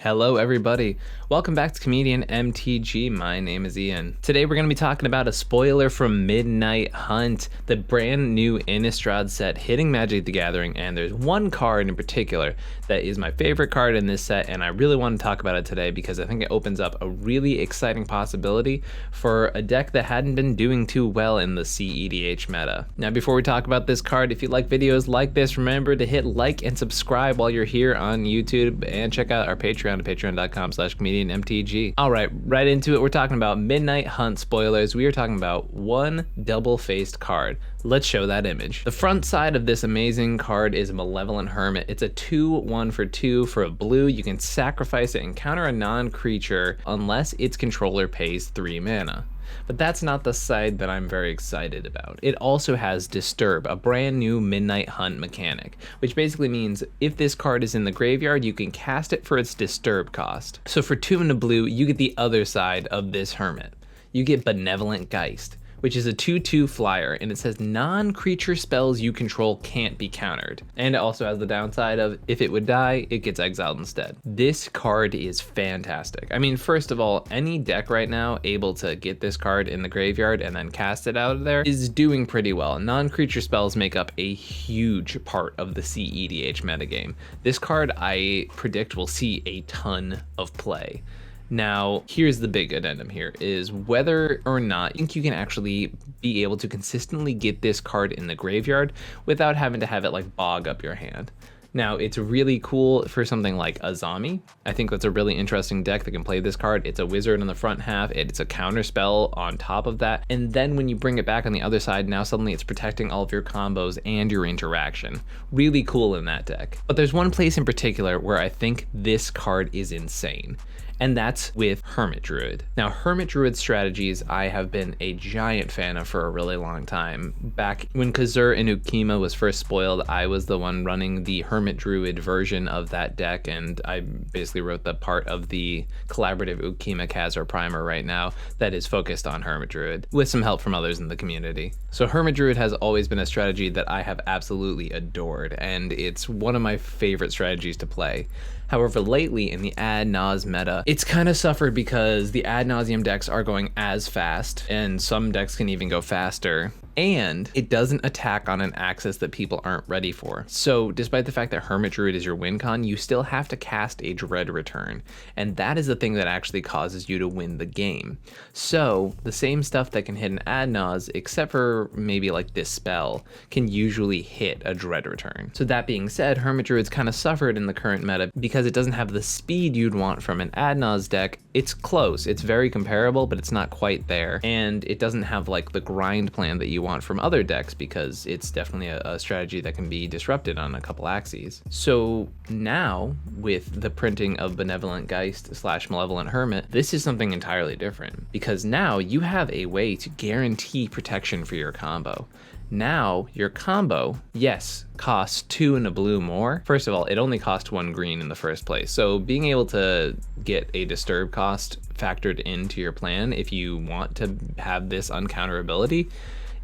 Hello everybody, welcome back to ComedIan MTG. My name is Ian. Today we're going to be talking about a spoiler from Midnight Hunt, the brand new Innistrad set hitting Magic the Gathering, and there's one card in particular that is my favorite card in this set, and I really want to talk about it today because I think it opens up a really exciting possibility for a deck that hadn't been doing too well in the cEDH meta. Now before we talk about this card, if you like videos like this, remember to hit like and subscribe while you're here on YouTube, and check out our Patreon at patreon.com/ComedIanMTG. All right, right into it. We're talking about Midnight Hunt spoilers. We are talking about one double-faced card. Let's show that image. The front side of this amazing card is Malevolent Hermit. It's a 2/1 for 2 for a blue. You can sacrifice it and counter a non-creature unless its controller pays 3 mana. But that's not the side that I'm very excited about. It also has Disturb, a brand new Midnight Hunt mechanic, which basically means if this card is in the graveyard, you can cast it for its Disturb cost. So for 2 and a blue, you get the other side of this Hermit. You get Benevolent Geist, which is a 2/2 flyer, and it says non-creature spells you control can't be countered. And it also has the downside of if it would die, it gets exiled instead. This card is fantastic. I mean, first of all, any deck right now able to get this card in the graveyard and then cast it out of there is doing pretty well. Non-creature spells make up a huge part of the cEDH metagame. This card, I predict, will see a ton of play. Now, here's the big addendum here, is whether or not I think you can actually be able to consistently get this card in the graveyard without having to have it like bog up your hand. Now, it's really cool for something like Azami. I think that's a really interesting deck that can play this card. It's a wizard on the front half, it's a counter spell on top of that, and then when you bring it back on the other side, now suddenly it's protecting all of your combos and your interaction. Really cool in that deck. But there's one place in particular where I think this card is insane, and that's with Hermit Druid. Now, Hermit Druid strategies I have been a giant fan of for a really long time. Back when Kazur and Ukima was first spoiled, I was the one running the Hermit Druid version of that deck, and I basically wrote the part of the collaborative Ukima Kazur primer right now that is focused on Hermit Druid, with some help from others in the community. So Hermit Druid has always been a strategy that I have absolutely adored, and it's one of my favorite strategies to play. However, lately in the ad nause meta, it's kind of suffered because the ad nauseum decks are going as fast, and some decks can even go faster, and it doesn't attack on an axis that people aren't ready for. So despite the fact that Hermit Druid is your win con, you still have to cast a Dread Return, and that is the thing that actually causes you to win the game. So the same stuff that can hit an ad nause, except for maybe like this spell, can usually hit a Dread Return. So that being said, Hermit Druid's kind of suffered in the current meta because it doesn't have the speed you'd want from an ad nause deck. It's close, it's very comparable, but it's not quite there, and it doesn't have like the grind plan that you want from other decks because it's definitely a strategy that can be disrupted on a couple axes. So now with the printing of Benevolent Geist / Malevolent Hermit, this is something entirely different, because now you have a way to guarantee protection for your combo. Now your combo, yes, costs 2 and a blue more. First of all, it only cost 1 green in the first place, so being able to get a Disturb cost factored into your plan if you want to have this uncounterability,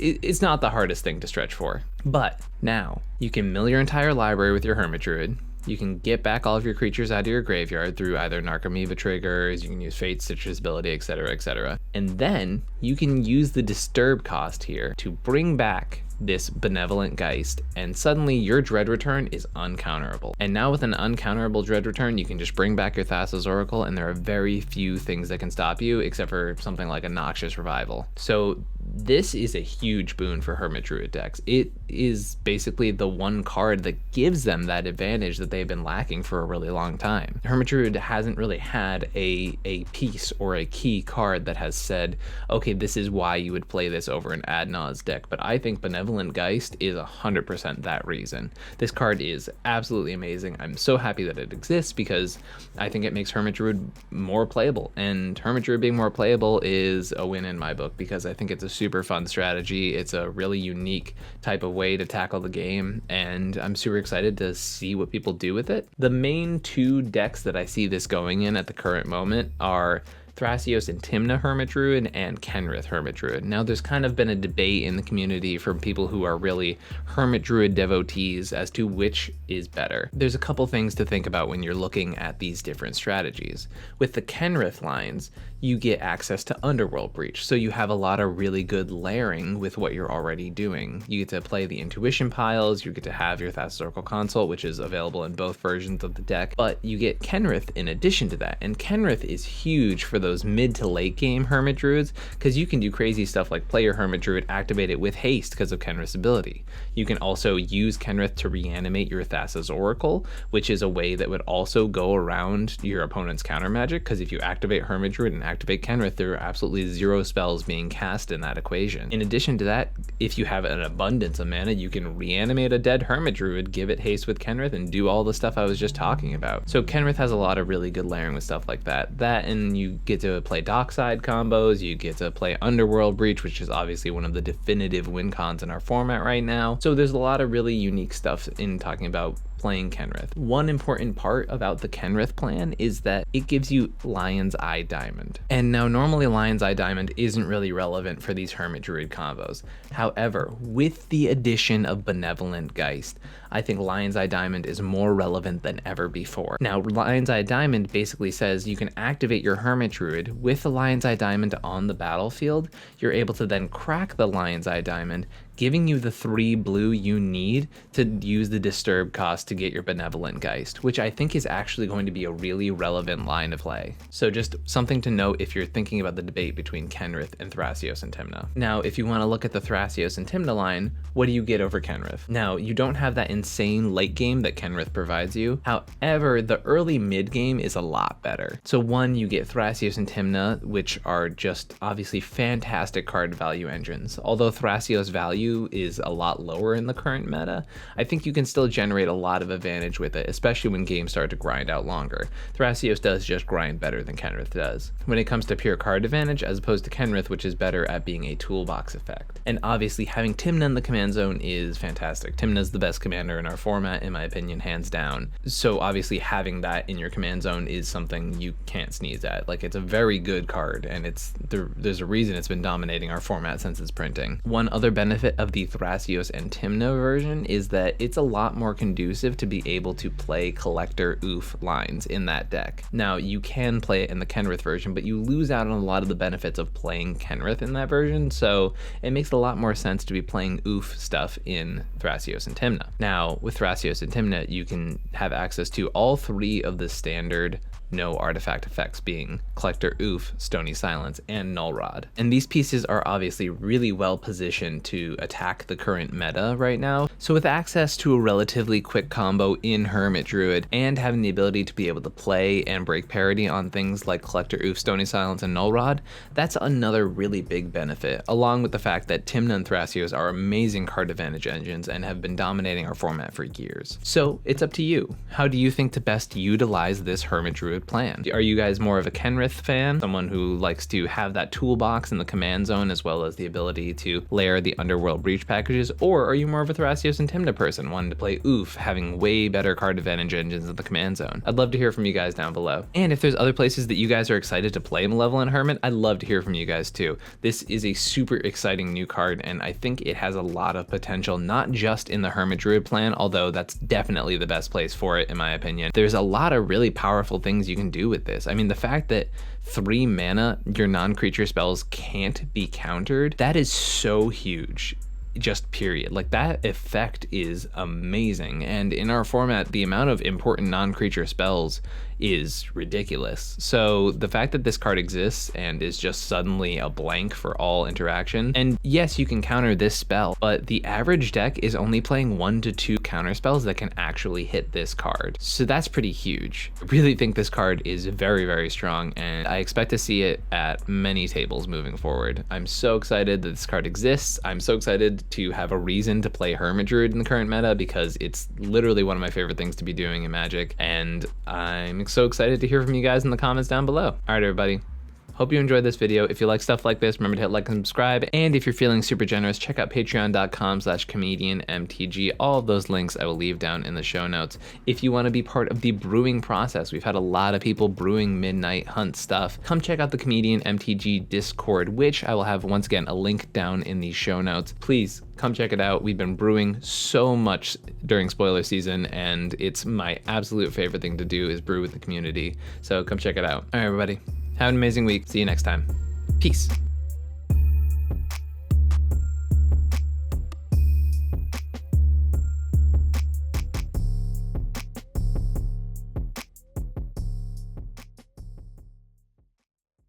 it's not the hardest thing to stretch for. But now you can mill your entire library with your Hermit Druid. You can get back all of your creatures out of your graveyard through either Narcomoeba triggers, you can use Fate, Citrus ability, etc., etc. And then you can use the Disturb cost here to bring back this Benevolent Geist, and suddenly your Dread Return is uncounterable. And now with an uncounterable Dread Return, you can just bring back your Thassa's Oracle, and there are very few things that can stop you except for something like a Noxious Revival. So this is a huge boon for Hermit Druid decks. It is basically the one card that gives them that advantage that they've been lacking for a really long time. Hermit Druid hasn't really had a piece or a key card that has said, okay, this is why you would play this over an ad nause deck, but I think Benevolent Geist is 100% that reason. This card is absolutely amazing. I'm so happy that it exists because I think it makes Hermit Druid more playable, and Hermit Druid being more playable is a win in my book because I think it's a super fun strategy. It's a really unique type of way to tackle the game, and I'm super excited to see what people do with it. The main 2 decks that I see this going in at the current moment are Thrasios and Tymna Hermit Druid and Kenrith Hermit Druid. Now there's kind of been a debate in the community from people who are really Hermit Druid devotees as to which is better. There's a couple things to think about when you're looking at these different strategies. With the Kenrith lines, you get access to Underworld Breach, so you have a lot of really good layering with what you're already doing. You get to play the Intuition piles, you get to have your Thassa's Oracle Consult, which is available in both versions of the deck, but you get Kenrith in addition to that, and Kenrith is huge for those mid to late game Hermit Druids, because you can do crazy stuff like play your Hermit Druid, activate it with haste because of Kenrith's ability. You can also use Kenrith to reanimate your Thassa's Oracle, which is a way that would also go around your opponent's counter magic, because if you activate Hermit Druid and activate Kenrith, there are absolutely 0 spells being cast in that equation. In addition to that, if you have an abundance of mana, you can reanimate a dead Hermit Druid, give it haste with Kenrith, and do all the stuff I was just talking about. So Kenrith has a lot of really good layering with stuff like that. And you get to play Dockside combos, you get to play Underworld Breach, which is obviously one of the definitive win cons in our format right now. So there's a lot of really unique stuff in talking about playing Kenrith. One important part about the Kenrith plan is that it gives you Lion's Eye Diamond. And now normally Lion's Eye Diamond isn't really relevant for these Hermit Druid combos. However, with the addition of Benevolent Geist, I think Lion's Eye Diamond is more relevant than ever before. Now, Lion's Eye Diamond basically says you can activate your Hermit Druid with the Lion's Eye Diamond on the battlefield. You're able to then crack the Lion's Eye Diamond, giving you the 3 blue you need to use the disturb cost to get your Benevolent Geist, which I think is actually going to be a really relevant line of play. So just something to note if you're thinking about the debate between Kenrith and Thrasios and Tymna. Now, if you want to look at the Thrasios and Tymna line, what do you get over Kenrith? Now, you don't have that insane late game that Kenrith provides you. However, the early mid game is a lot better. So one, you get Thrasios and Tymna, which are just obviously fantastic card value engines. Although Thrasios value is a lot lower in the current meta, I think you can still generate a lot of advantage with it, especially when games start to grind out longer. Thrasios does just grind better than Kenrith does when it comes to pure card advantage, as opposed to Kenrith, which is better at being a toolbox effect. And obviously having Tymna in the command zone is fantastic. Tymna's the best commander in our format, in my opinion, hands down. So obviously having that in your command zone is something you can't sneeze at. Like, it's a very good card, and there's a reason it's been dominating our format since its printing. One other benefit of the Thrasios and Tymna version is that it's a lot more conducive to be able to play Collector Oof lines in that deck. Now, you can play it in the Kenrith version, but you lose out on a lot of the benefits of playing Kenrith in that version, so it makes a lot more sense to be playing Oof stuff in Thrasios and Tymna. Now, with Thrasios and Tymna, you can have access to all 3 of the standard no artifact effects, being Collector Oof, Stony Silence, and Null Rod. And these pieces are obviously really well positioned to attack the current meta right now. So with access to a relatively quick combo in Hermit Druid, and having the ability to be able to play and break parity on things like Collector Oof, Stony Silence, and Null Rod, that's another really big benefit, along with the fact that Tymna and Thrasios are amazing card advantage engines and have been dominating our format for years. So it's up to you. How do you think to best utilize this Hermit Druid plan? Are you guys more of a Kenrith fan, someone who likes to have that toolbox in the command zone as well as the ability to layer the Underworld Breach packages, or are you more of a Thrasios and Tymna person, wanting to play Oof, having way better card advantage engines in the command zone? I'd love to hear from you guys down below. And if there's other places that you guys are excited to play Malevolent Hermit, I'd love to hear from you guys too. This is a super exciting new card, and I think it has a lot of potential, not just in the Hermit Druid plan, although that's definitely the best place for it in my opinion. There's a lot of really powerful things you can do with this. I mean, the fact that 3 mana, your non-creature spells can't be countered, that is so huge. Just period. Like, that effect is amazing, and in our format the amount of important non-creature spells is ridiculous. So the fact that this card exists and is just suddenly a blank for all interaction, and yes, you can counter this spell, but the average deck is only playing 1 to 2 counter spells that can actually hit this card. So that's pretty huge. I really think this card is very, very strong, and I expect to see it at many tables moving forward. I'm so excited that this card exists. I'm so excited to have a reason to play Hermit Druid in the current meta, because it's literally one of my favorite things to be doing in Magic, and I'm so excited to hear from you guys in the comments down below. All right, everybody. Hope you enjoyed this video. If you like stuff like this, remember to hit like and subscribe. And if you're feeling super generous, check out patreon.com/ComedIanMTG. All of those links I will leave down in the show notes. If you want to be part of the brewing process, we've had a lot of people brewing Midnight Hunt stuff. Come check out the ComedIan MTG Discord, which I will have, once again, a link down in the show notes. Please come check it out. We've been brewing so much during spoiler season, and it's my absolute favorite thing to do is brew with the community. So come check it out. All right, everybody, have an amazing week. See you next time. Peace.